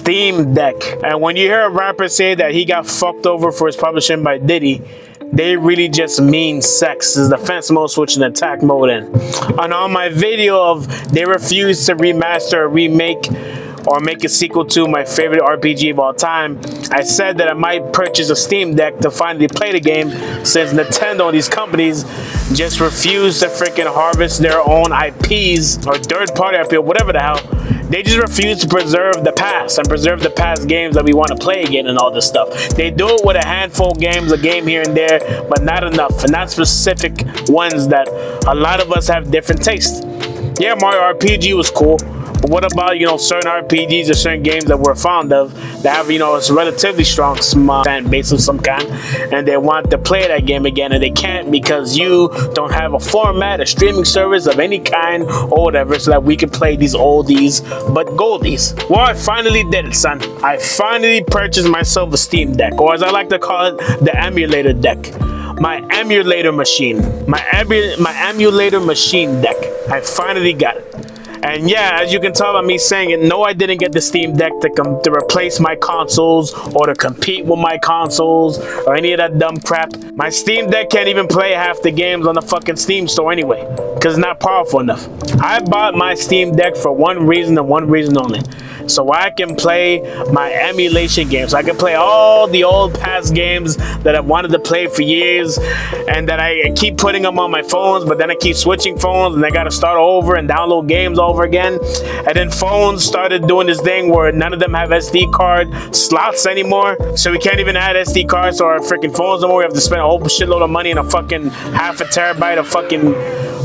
Steam Deck. And when you hear a rapper say that he got fucked over for his publishing by Diddy, they really just mean sex. Is defense mode switching attack mode in. And on my video of they refuse to remaster or remake or make a sequel to my favorite RPG of all time, I said that I might purchase a Steam Deck to finally play the game, since Nintendo and these companies just refuse to freaking harvest their own IPs or third-party IP or whatever the hell. They just refuse to preserve the past and preserve the past games that we want to play again and all this stuff. They do it with a handful of games, a game here and there, but not enough, and not specific ones that a lot of us have different tastes. Yeah, Mario RPG was cool. But what about, certain RPGs or certain games that we're fond of that have, a relatively strong fan base of some kind, and they want to play that game again and they can't because you don't have a format, a streaming service of any kind or whatever, so that we can play these oldies but goldies? Well, I finally did it, son. I finally purchased myself a Steam Deck, or as I like to call it, the Emulator deck. My emulator machine. My emulator machine deck. I finally got it. And yeah, as you can tell by me saying it, no, I didn't get the Steam Deck to replace my consoles or to compete with my consoles or any of that dumb crap. My Steam Deck can't even play half the games on the fucking Steam store anyway, because it's not powerful enough. I bought my Steam Deck for one reason and one reason only. So I can play my emulation games. So I can play all the old past games that I've wanted to play for years, and that I keep putting them on my phones, but then I keep switching phones and I gotta start over and download games over again. And then phones started doing this thing where none of them have SD card slots anymore. So we can't even add SD cards to our freaking phones anymore. We have to spend a whole shitload of money in a fucking half a terabyte of fucking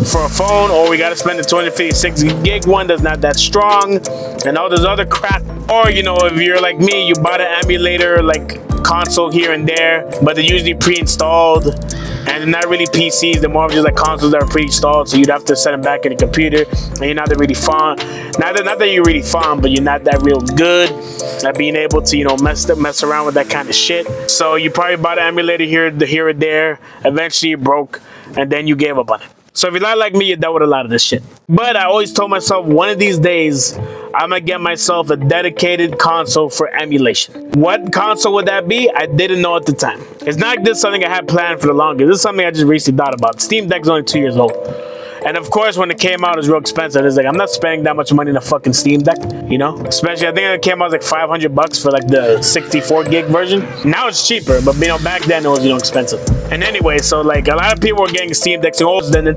for a phone, or we gotta spend the 256 gig one that's not that strong, and all this other crap. Or if you're like me, you bought an emulator like console here and there, but they're usually pre-installed and they're not really PCs, they're more of just like consoles that are pre-installed, so you'd have to set them back in the computer, and you're not that really fond, not that you're really fond, but you're not that real good at being able to mess around with that kind of shit. So you probably bought an emulator here or there, eventually it broke, and then you gave up on it. So if you're not like me, you're dealt with a lot of this shit. But I always told myself, one of these days, I'm gonna get myself a dedicated console for emulation. What console would that be? I didn't know at the time. It's not just something I had planned for the longest. This is something I just recently thought about. Steam Deck's only 2 years old. And of course, when it came out, it was real expensive. It's like, I'm not spending that much money in a fucking Steam Deck, Especially, I think it came out like $500 for like the 64 gig version. Now it's cheaper, but back then it was, expensive. And anyway, so like a lot of people were getting Steam Decks, and then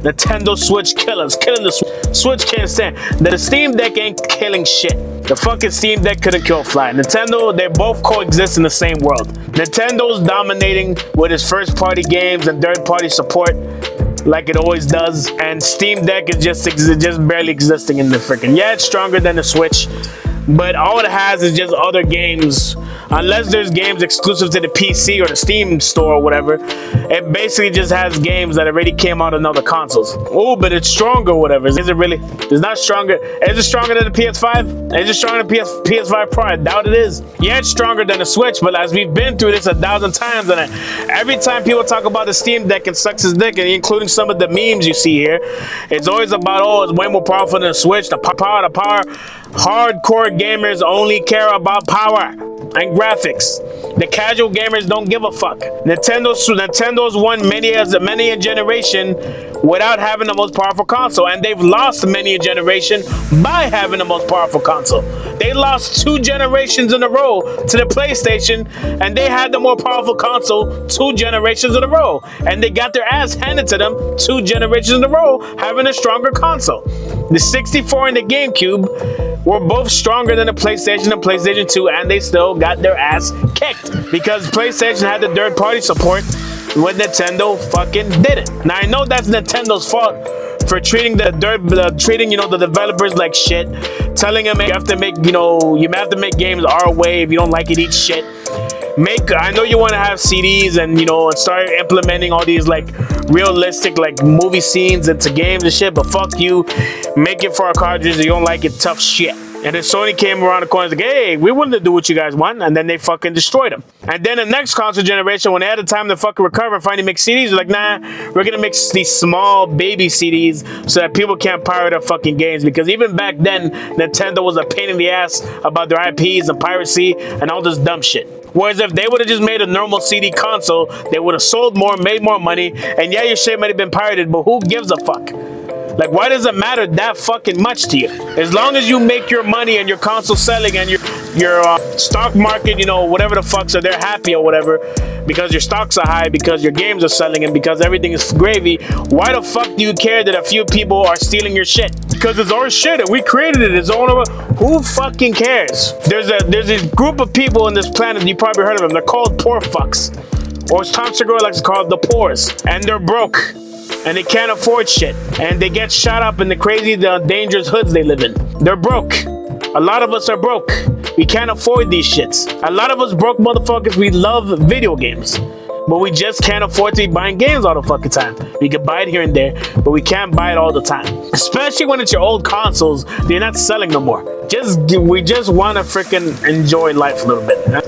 Nintendo Switch killers, killing the Switch can't stand. The Steam Deck ain't killing shit. The fucking Steam Deck couldn't kill fly. Nintendo, they both coexist in the same world. Nintendo's dominating with its first-party games and third-party support, like it always does, and Steam Deck is just barely existing in the freaking. Yeah, it's stronger than the Switch, but all it has is just other games. Unless there's games exclusive to the PC or the Steam store or whatever, it basically just has games that already came out on other consoles. Oh, but it's stronger or whatever. Is it really? It's not stronger. Is it stronger than the PS5? Is it stronger than PS5 Pro? I doubt it is. Yeah, it's stronger than the Switch, but as we've been through this 1,000 times, and every time people talk about the Steam Deck, it sucks his dick, and including some of the memes you see here, it's always about, oh, it's way more powerful than the Switch, the power. Hardcore gamers only care about power and graphics. The casual gamers don't give a fuck. Nintendo's won many a generation without having the most powerful console, and they've lost many a generation by having the most powerful console. They lost 2 generations in a row to the PlayStation, and they had the more powerful console 2 generations in a row, and they got their ass handed to them 2 generations in a row having a stronger console. The 64 and the GameCube were both stronger than the PlayStation and PlayStation 2, and they still got their ass kicked because PlayStation had the third-party support when Nintendo fucking didn't. Now I know that's Nintendo's fault for treating the developers like shit, telling them you have to make games our way. If you don't like it, eat shit. I know you want to have CDs and start implementing all these like realistic like movie scenes into games and shit, but fuck you. Make it for our cartridges. If you don't like it, tough shit. And then Sony came around the corner and was like, hey, we wanted to do what you guys want. And then they fucking destroyed them. And then the next console generation, when they had the time to fucking recover and finally make CDs, they're like, nah, we're going to make these small baby CDs so that people can't pirate our fucking games. Because even back then, Nintendo was a pain in the ass about their IPs and piracy and all this dumb shit. Whereas if they would have just made a normal CD console, they would have sold more, made more money. And yeah, your shit might have been pirated, but who gives a fuck? Like, why does it matter that fucking much to you? As long as you make your money and your console selling and your stock market, you know, whatever the fuck, so they're happy or whatever, because your stocks are high, because your games are selling, and because everything is gravy, why the fuck do you care that a few people are stealing your shit? Because it's our shit and we created it. It's all over. Who fucking cares? There's this group of people on this planet, you probably heard of them. They're called poor fucks. Or as Tom Segura likes to call it, the poors. And they're broke. And they can't afford shit. And they get shot up in the crazy, dangerous hoods they live in. They're broke. A lot of us are broke. We can't afford these shits. A lot of us broke motherfuckers, we love video games. But we just can't afford to be buying games all the fucking time. We can buy it here and there, but we can't buy it all the time. Especially when it's your old consoles, they're not selling no more. We just want to freaking enjoy life a little bit.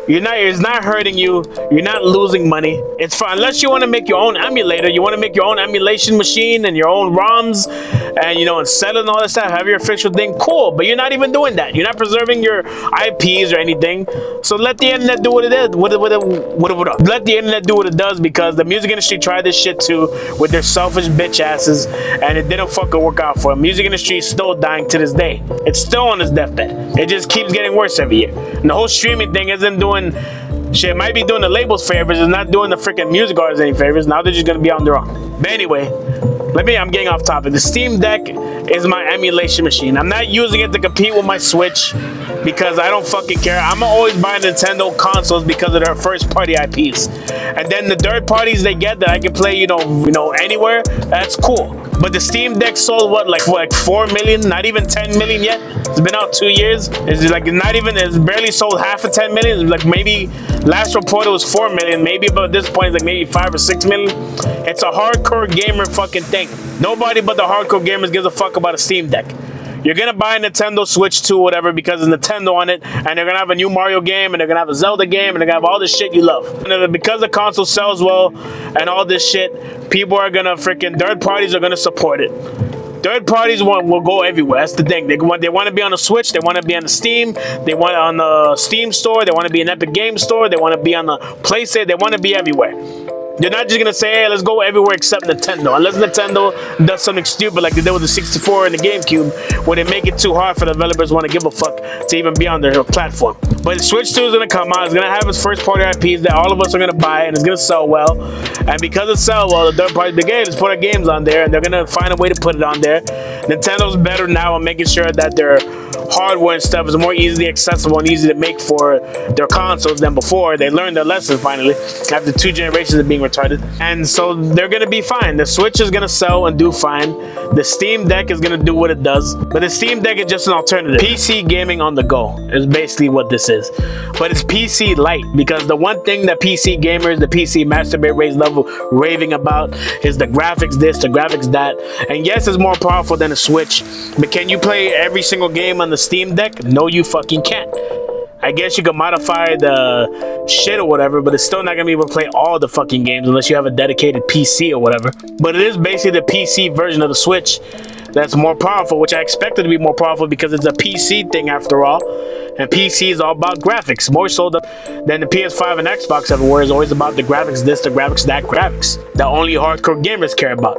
It's not hurting you. You're not losing money. It's fine. Unless you want to make your own emulator, you want to make your own emulation machine and your own ROMs and, you know, and sell and all that stuff, have your official thing, cool. But you're not even doing that. You're not preserving your IPs or anything. So let the internet do what it is. Let the internet do what it does, because the music industry tried this shit too with their selfish bitch asses, and it didn't fucking work out for them. Music industry is still dying to this day. It's still on its deathbed. It just keeps getting worse every year. And the whole streaming thing isn't doing shit. It might be doing the labels favors, it's not doing the freaking music artists any favors. Now they're just gonna be on their own. But anyway, I'm getting off topic. The Steam Deck is my emulation machine. I'm not using it to compete with my Switch because I don't fucking care. I'm always buying Nintendo consoles because of their first party IPs. And then the third parties they get that I can play, you know, anywhere, that's cool. But the Steam Deck sold like 4 million, not even 10 million yet. It's been out 2 years. It's barely sold half of 10 million. It's like maybe last report it was 4 million. Maybe about this point it's like maybe 5 or 6 million. It's a hardcore gamer fucking thing. Nobody but the hardcore gamers gives a fuck about a Steam Deck. You're gonna buy a Nintendo Switch 2 or whatever because there's Nintendo on it, and they're gonna have a new Mario game, and they're gonna have a Zelda game, and they're gonna have all this shit you love. And then because the console sells well and all this shit, people are gonna third parties are gonna support it. Third parties will go everywhere. That's the thing. They want to be on the Switch. They want to be on the Steam. They want on the Steam store. They want to be an Epic Game Store. They want to be on the PlayStation. They want to be everywhere. They're not just gonna say, hey, let's go everywhere except Nintendo. Unless Nintendo does something stupid like they did with the 64 and the GameCube, where they make it too hard for the developers want to give a fuck to even be on their platform. But Switch 2 is gonna come out. It's gonna have its first party IPs that all of us are gonna buy, and it's gonna sell well. And because it sells well, the third party, the games put our games on there, and they're gonna find a way to put it on there. Nintendo's better now at making sure that their hardware and stuff is more easily accessible and easy to make for their consoles than before. They learned their lesson finally after 2 generations of being retarded, and so they're gonna be fine. The Switch is gonna sell and do fine. The Steam Deck is gonna do what it does, but the Steam Deck is just an alternative. PC gaming on the go is basically what this is, but it's PC light, because the one thing that PC gamers, the PC masturbate rates love raving about is the graphics this, the graphics that. And yes, it's more powerful than a Switch, but can you play every single game on the Steam Deck? No, you fucking can't. I guess you can modify the shit or whatever, but it's still not gonna be able to play all the fucking games unless you have a dedicated PC or whatever. But it is basically the PC version of the Switch that's more powerful, which I expected to be more powerful because it's a PC thing after all. And PC is all about graphics, more so than the PS5 and Xbox ever were. It's always about the graphics this, the graphics that, graphics that only hardcore gamers care about.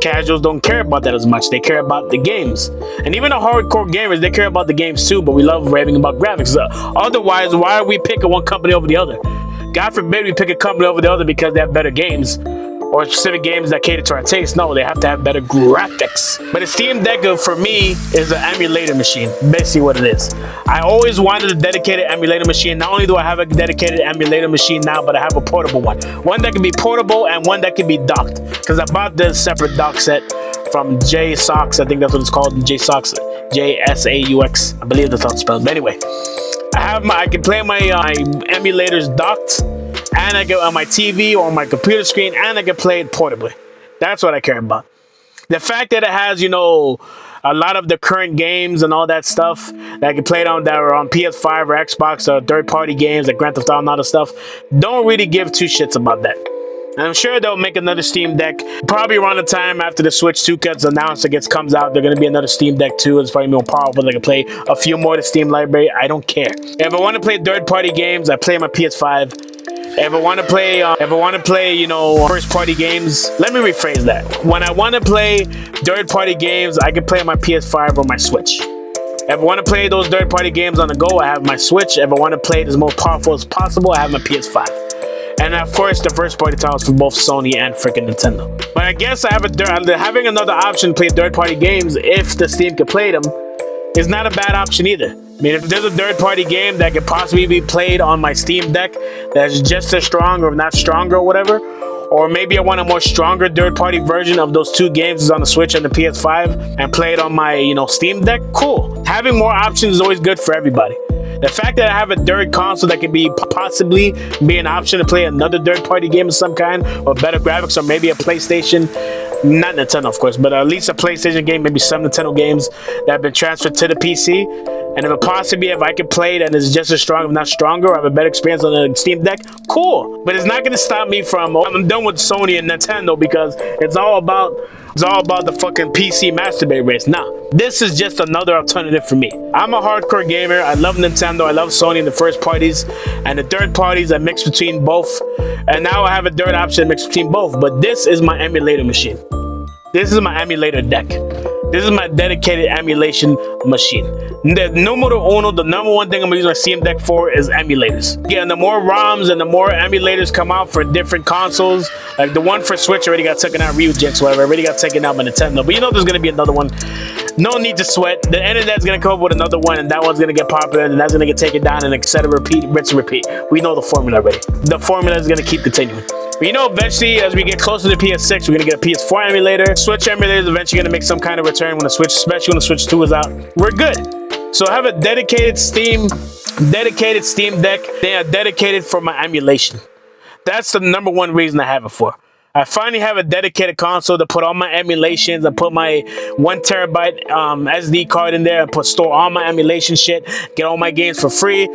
Casuals don't care about that as much. They care about the games. And even the hardcore gamers, they care about the games too, but we love raving about graphics. Otherwise, why are we picking one company over the other? God forbid we pick a company over the other because they have better games or specific games that cater to our taste. No, they have to have better graphics. But a Steam Deck for me is an emulator machine, basically what it is. I always wanted a dedicated emulator machine. Not only do I have a dedicated emulator machine now, but I have a portable one. One that can be portable and one that can be docked. Because I bought this separate dock set from JSaux, I think that's what it's called, JSaux, JSAUX, I believe that's how it's spelled. But anyway, I can play my emulators docked, and I get on my TV or my computer screen, and I can play it portably. That's what I care about. The fact that it has, a lot of the current games and all that stuff that I can play on that are on PS5 or Xbox or third-party games like Grand Theft Auto and all that stuff, don't really give two shits about that. And I'm sure they'll make another Steam Deck probably around the time after the Switch 2 gets announced, comes out. They're going to be another Steam Deck 2. It's probably more powerful. They can play a few more to Steam library. I don't care. If I want to play third-party games, I play my PS5. If I want to play, you know, first-party games, let me rephrase that. When I want to play third-party games, I can play my PS5 or my Switch. If I want to play those third-party games on the go, I have my Switch. If I want to play it as most powerful as possible, I have my PS5. And of course, the first-party titles for both Sony and freaking Nintendo. But I guess having another option to play third-party games if the Steam can play them is not a bad option either. I mean, if there's a third-party game that could possibly be played on my Steam Deck that's just as strong or not stronger or whatever, or maybe I want a more stronger third-party version of those two games on the Switch and the PS5 and play it on my, you know, Steam Deck, cool. Having more options is always good for everybody. The fact that I have a third console that could possibly be an option to play another third-party game of some kind, or better graphics, or maybe a PlayStation, not Nintendo of course, but at least a PlayStation game, maybe some Nintendo games that have been transferred to the PC. And if I could play it and it's just as strong, if not stronger, or have a better experience on the Steam Deck, cool. But it's not going to stop me from, I'm done with Sony and Nintendo because it's all about the fucking PC masturbate race. Nah, this is just another alternative for me. I'm a hardcore gamer. I love Nintendo. I love Sony and the first parties, and the third parties I mix between both. And now I have a third option mixed between both. But this is my emulator machine. This is my emulator deck. This is my dedicated emulation machine. The numero uno, the number one thing I'm gonna use my Steam Deck for is emulators. Yeah, and the more ROMs and the more emulators come out for different consoles, like the one for Switch already got taken out, Ryujinx, whatever, already got taken out by Nintendo. But you know there's gonna be another one. No need to sweat. The internet's gonna come up with another one, and that one's gonna get popular, and that's gonna get taken down, and etc. Repeat, rinse and repeat. We know the formula already. The formula is gonna keep continuing. But you know, eventually, as we get closer to PS6, we're gonna get a PS4 emulator. Switch emulators eventually gonna make some kind of return when the Switch, especially when the Switch 2 is out. We're good. So I have a dedicated Steam Deck, then dedicated for my emulation. That's the number one reason I have it for. I finally have a dedicated console to put all my emulations. I put my 1 terabyte SD card in there. I store all my emulation shit. Get all my games for free.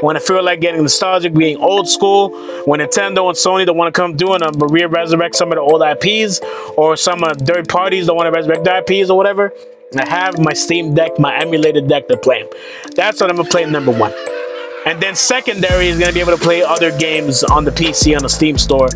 When I feel like getting nostalgic, being old school. When Nintendo and Sony don't want to come doing them, but resurrect some of the old IPs, or some third parties don't want to resurrect the IPs or whatever, I have my Steam Deck, my emulated deck to play them. That's what I'm gonna play number one. And then secondary is going to be able to play other games on the PC on the Steam store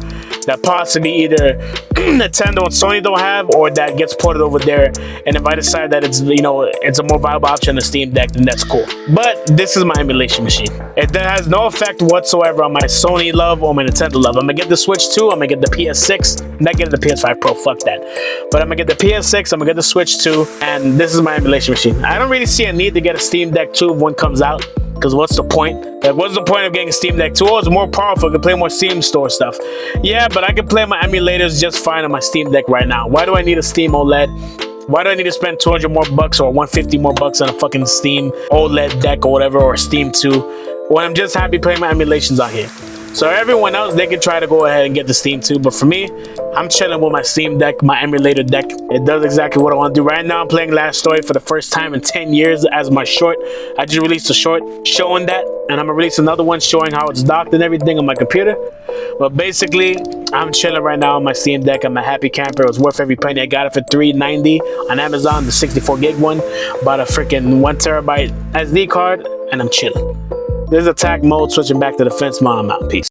that possibly either Nintendo and Sony don't have, or that gets ported over there. And if I decide that it's, you know, it's a more viable option on the Steam Deck, then that's cool. But this is my emulation machine. It has no effect whatsoever on my Sony love or my Nintendo love. I'm going to get the Switch 2, I'm going to get the PS6. I'm not getting the PS5 Pro, fuck that. But I'm going to get the PS6, I'm going to get the Switch 2, and this is my emulation machine. I don't really see a need to get a Steam Deck 2 if one comes out. Because what's the point? Like, what's the point of getting a Steam Deck 2? Oh, it's more powerful. I can play more Steam store stuff. Yeah, but I can play my emulators just fine on my Steam Deck right now. Why do I need a Steam OLED? Why do I need to spend 200 more bucks or 150 more bucks on a fucking Steam OLED deck or whatever, or Steam 2, when I'm just happy playing my emulations on here? So everyone else, they can try to go ahead and get the Steam 2, but for me, I'm chilling with my Steam Deck, my emulator deck. It does exactly what I want to do. Right now, I'm playing Last Story for the first time in 10 years as my short. I just released a short showing that, and I'm gonna release another one showing how it's docked and everything on my computer. But basically, I'm chilling right now on my Steam Deck. I'm a happy camper. It was worth every penny. I got it for $3.90 on Amazon, the 64 gig one. Bought a freaking 1 terabyte SD card, and I'm chilling. There's attack mode, switching back to defense mode. I'm out. Peace.